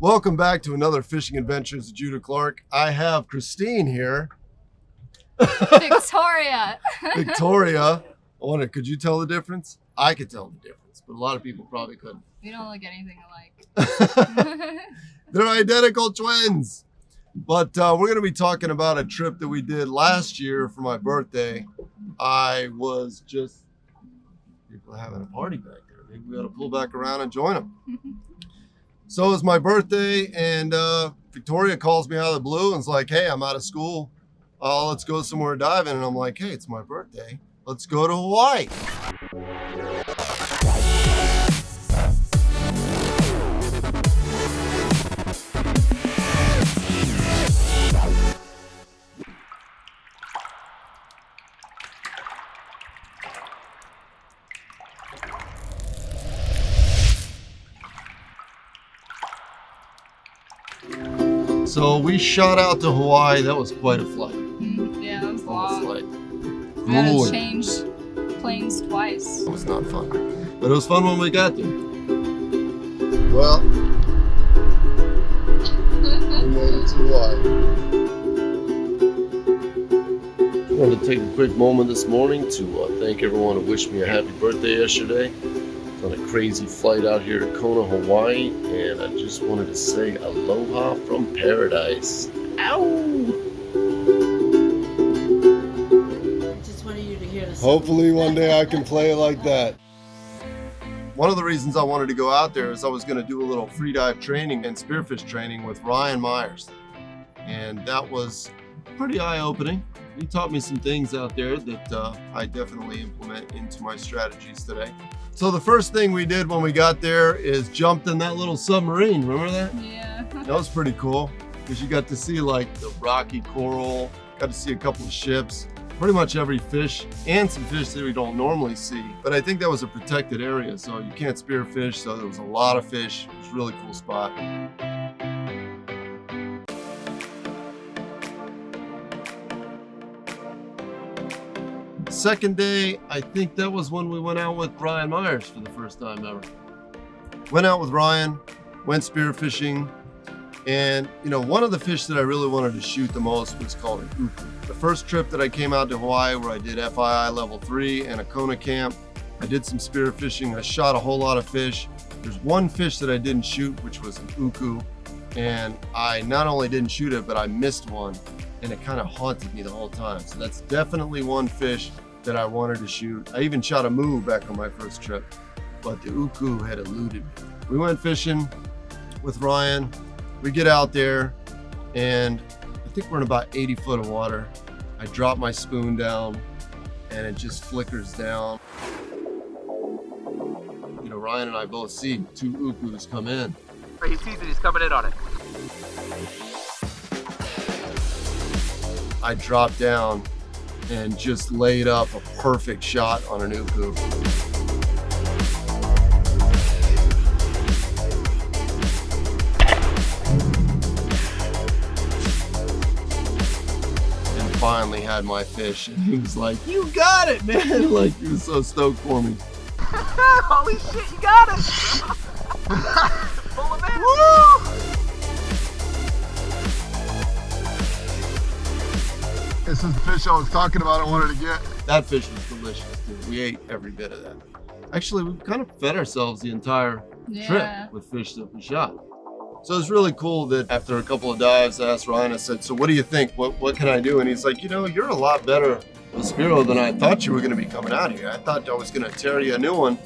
Welcome back to another Fishing Adventures with Judah Clark. I have Christine here. Victoria. Victoria. Could you tell the difference? I could tell the difference, but a lot of people probably couldn't. We don't look anything alike. They're identical twins. But we're going to be talking about a trip that we did last year for my birthday. I was just... People are having a party back there. Maybe we ought to pull back around and join them. So it was my birthday, and Victoria calls me out of the blue and is like, hey, I'm out of school. Let's go somewhere diving. And I'm like, hey, it's my birthday. Let's go to Hawaii. So we shot out to Hawaii. That was quite a flight. Yeah, that was long. We Grueling. had to change planes twice. It was not fun, but it was fun when we got there. Well, we made it to Hawaii. I wanted to take a quick moment this morning to thank everyone who wished me a happy birthday yesterday. On a crazy flight out here to Kona, Hawaii, and I just wanted to say aloha from paradise. Ow! I just wanted you to hear this. Hopefully one day I can play it like that. One of the reasons I wanted to go out there is I was going to do a little freedive training and spearfish training with Ryan Myers. And that was pretty eye-opening. He taught me some things out there that I definitely implement into my strategies today. So the first thing we did when we got there is jumped in that little submarine. Remember that? Yeah. That was pretty cool because you got to see like the rocky coral, got to see a couple of ships, pretty much every fish and some fish that we don't normally see. But I think that was a protected area, so you can't spearfish. So there was a lot of fish. It was a really cool spot. Second day, I think that was when we went out with Ryan Myers for the first time ever. Went out with Ryan, went spearfishing, and one of the fish that I really wanted to shoot the most was called an uku. The first trip that I came out to Hawaii where I did FII level 3 and a Kona camp, I did some spearfishing, I shot a whole lot of fish. There's one fish that I didn't shoot, which was an uku, and I not only didn't shoot it, but I missed one, and it kind of haunted me the whole time. So that's definitely one fish that I wanted to shoot. I even shot a moo back on my first trip, but the uku had eluded me. We went fishing with Ryan. We get out there, and I think we're in about 80 foot of water. I drop my spoon down, and it just flickers down. Ryan and I both see two ukus come in. He sees it, he's coming in on it. I dropped down and just laid up a perfect shot on an uku. And finally had my fish, and he was like, "You got it, man!" Like, he was so stoked for me. Holy shit, you got it! Pull him in! Woo! This is the fish I was talking about I wanted to get. That fish was delicious, dude. We ate every bit of that. Actually, we kind of fed ourselves the entire trip with fish that we shot. So it's really cool that after a couple of dives, I asked Ryan, I said, so what do you think? What can I do? And he's like, you're a lot better with Spiro than I thought you were going to be coming out here. I thought I was going to tear you a new one,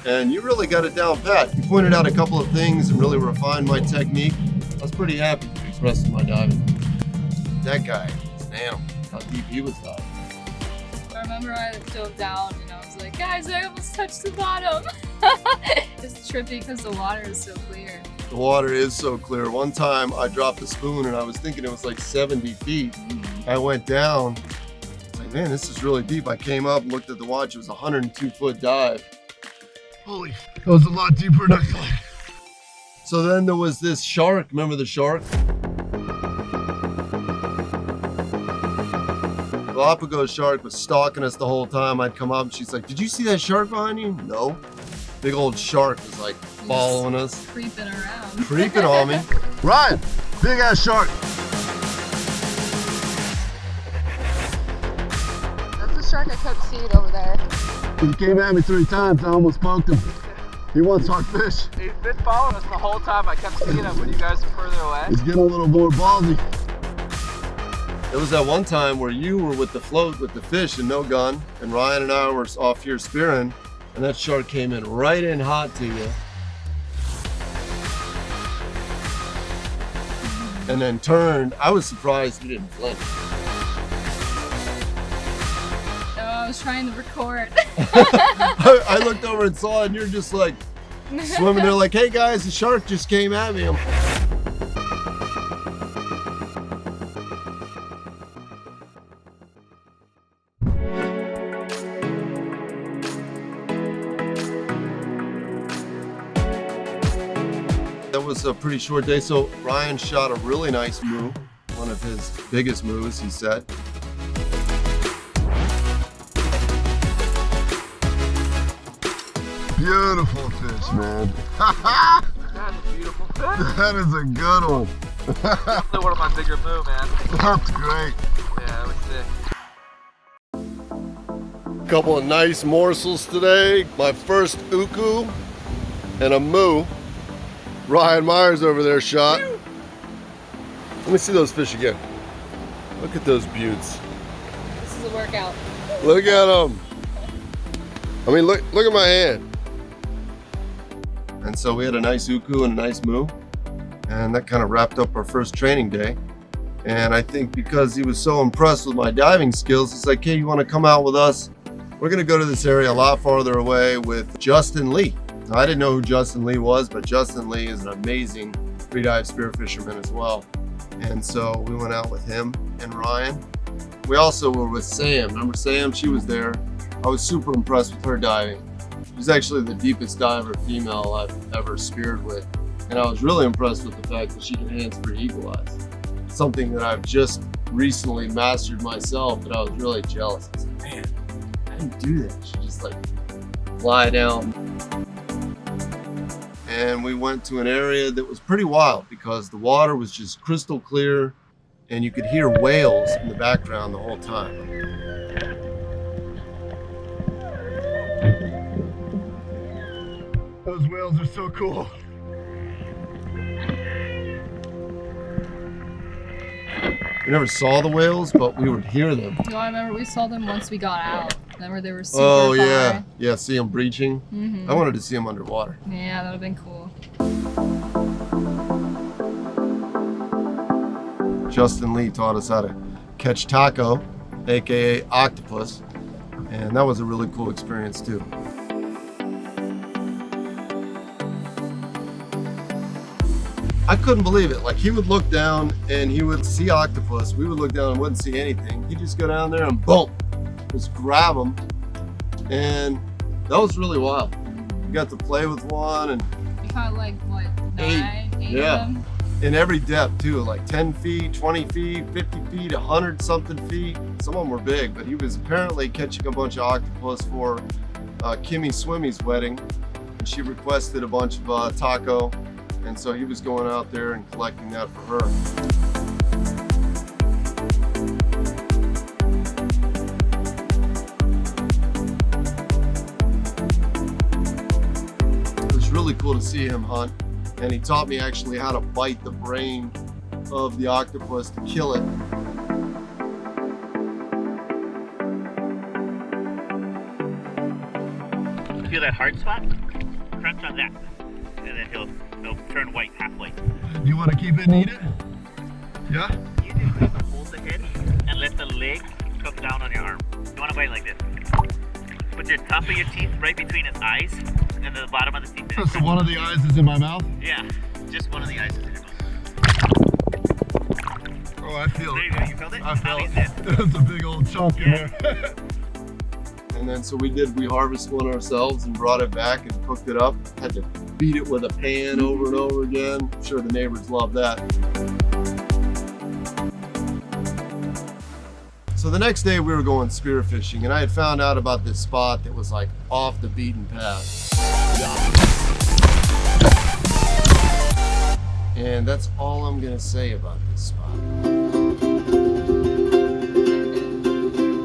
and you really got it down pat. You pointed out a couple of things and really refined my technique. I was pretty happy with the rest of my diving. That guy is an animal. How deep he was diving. I remember I dove down and I was like, guys, I almost touched the bottom. It's trippy because the water is so clear. The water is so clear. One time I dropped the spoon and I was thinking it was like 70 feet. I went down. I was like, man, this is really deep. I came up and looked at the watch. It was a 102-foot dive. Holy, that was a lot deeper than I thought. So then there was this shark. Remember the shark? Galapagos shark was stalking us the whole time. I'd come up and she's like, did you see that shark behind you? No. Big old shark was like following us. Creeping around. Creeping on me. Ryan, big ass shark. That's the shark I kept seeing over there. He came at me 3 times, I almost poked him. He wants our fish. He's been following us the whole time. I kept seeing him when you guys were further away. He's getting a little more ballsy. It was that one time where you were with the float with the fish and no gun, and Ryan and I were off here spearing, and that shark came in right in hot to you. And then turned. I was surprised you didn't flinch. Oh, I was trying to record. I looked over and saw it, and you're just like swimming there like, hey guys, the shark just came at me. That was a pretty short day. So Ryan shot a really nice moo, one of his biggest moos, he said. Beautiful fish, man. That's a beautiful fish. That is a good one. Definitely one of my bigger moo, man. That's great. Yeah, that was sick. Couple of nice morsels today. My first uku and a moo. Ryan Myers over there shot. Let me see those fish again. Look at those buttes. This is a workout. Look at them. I mean, look at my hand. And so we had a nice uku and a nice moo, and that kind of wrapped up our first training day. And I think because he was so impressed with my diving skills, he's like, hey, you want to come out with us? We're going to go to this area a lot farther away with Justin Lee. Now, I didn't know who Justin Lee was, but Justin Lee is an amazing freedive spearfisherman as well. And so we went out with him and Ryan. We also were with Sam. Remember Sam? She was there. I was super impressed with her diving. She's actually the deepest diver female I've ever speared with. And I was really impressed with the fact that she can hands-free eagle-eyes. Something that I've just recently mastered myself, but I was really jealous. I was like, man, how do you do that? She just like fly down. And we went to an area that was pretty wild because the water was just crystal clear and you could hear whales in the background the whole time. Those whales are so cool. We never saw the whales, but we would hear them. No, I remember we saw them once we got out. Remember they were super Oh far. yeah, yeah. See them breaching. Mm-hmm. I wanted to see them underwater. Yeah, that would have been cool. Justin Lee taught us how to catch Tako, aka Octopus, and that was a really cool experience too. I couldn't believe it. Like, he would look down and he would see Octopus. We would look down and wouldn't see anything. He'd just go down there and boom, just grab him. And that was really wild. We got to play with one and You caught like what, eight yeah. of them? in every depth too, like 10 feet, 20 feet, 50 feet, 100 something feet. Some of them were big, but he was apparently catching a bunch of octopus for Kimmy Swimmy's wedding. And she requested a bunch of Tako. And so he was going out there and collecting that for her. It was really cool to see him hunt. And he taught me actually how to bite the brain of the octopus to kill it. Feel that hard spot? Crunch on that. And then he'll turn white halfway. You want to keep it and eat it? Yeah? You just have to hold the head and let the leg come down on your arm. You want to bite like this. Put the top of your teeth right between his eyes and the bottom of the teeth. So one of the eyes is in my mouth? Yeah, just one of the eyes is in your mouth. Oh, I feel There it. you go, you felt it? I felt Now he's it. in. There's a big old chunk in there. And then so we harvested one ourselves and brought it back and cooked it up. Had to beat it with a pan over and over again. I'm sure the neighbors love that. So the next day we were going spearfishing, and I had found out about this spot that was like off the beaten path. And that's all I'm gonna say about this spot.